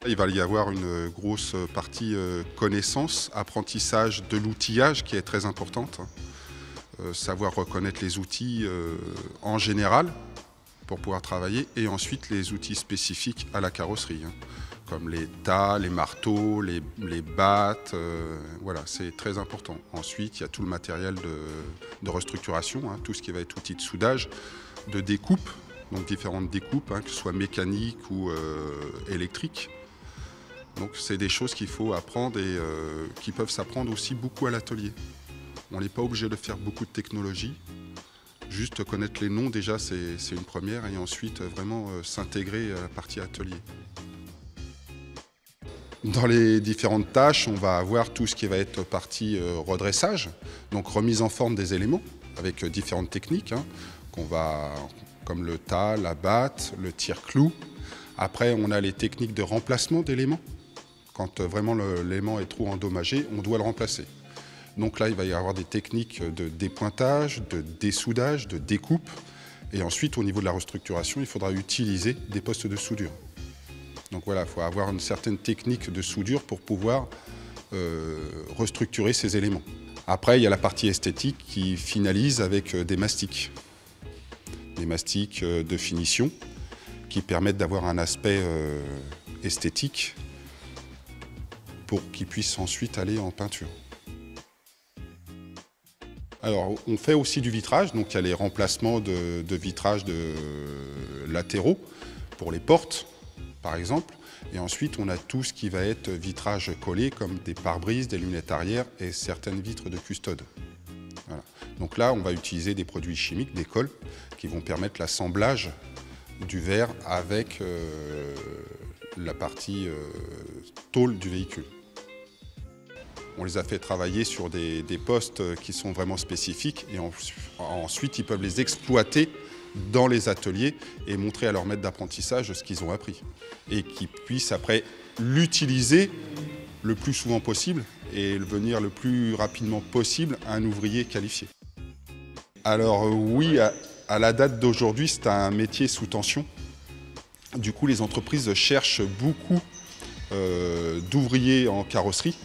Il va y avoir une grosse partie connaissance, apprentissage de l'outillage qui est très importante. Savoir reconnaître les outils en général pour pouvoir travailler et ensuite les outils spécifiques à la carrosserie, comme les tas, les marteaux, les battes, voilà, c'est très important. Ensuite, il y a tout le matériel de restructuration, tout ce qui va être outils de soudage, de découpe, donc différentes découpes, que ce soit mécaniques ou électriques. Donc c'est des choses qu'il faut apprendre et qui peuvent s'apprendre aussi beaucoup à l'atelier. On n'est pas obligé de faire beaucoup de technologie. Juste connaître les noms déjà c'est une première et ensuite vraiment s'intégrer à la partie atelier. Dans les différentes tâches, on va avoir tout ce qui va être partie redressage, donc remise en forme des éléments avec différentes techniques comme le tas, la batte, le tire-clou. Après, on a les techniques de remplacement d'éléments. Quand vraiment l'élément est trop endommagé, on doit le remplacer. Donc là, il va y avoir des techniques de dépointage, de dessoudage, de découpe. Et ensuite, au niveau de la restructuration, il faudra utiliser des postes de soudure. Donc voilà, il faut avoir une certaine technique de soudure pour pouvoir restructurer ces éléments. Après, il y a la partie esthétique qui finalise avec des mastiques. Des mastiques de finition qui permettent d'avoir un aspect esthétique pour qu'ils puissent ensuite aller en peinture. Alors, on fait aussi du vitrage, donc il y a les remplacements de vitrages latéraux pour les portes, par exemple. Et ensuite, on a tout ce qui va être vitrage collé, comme des pare-brises, des lunettes arrière et certaines vitres de custode. Voilà. Donc là, on va utiliser des produits chimiques, des cols, qui vont permettre l'assemblage du verre avec la partie tôle du véhicule. On les a fait travailler sur des postes qui sont vraiment spécifiques et ensuite ils peuvent les exploiter dans les ateliers et montrer à leur maître d'apprentissage ce qu'ils ont appris. Et qu'ils puissent après l'utiliser le plus souvent possible et venir le plus rapidement possible à un ouvrier qualifié. Alors oui, à la date d'aujourd'hui, c'est un métier sous tension. Du coup, les entreprises cherchent beaucoup d'ouvriers en carrosserie.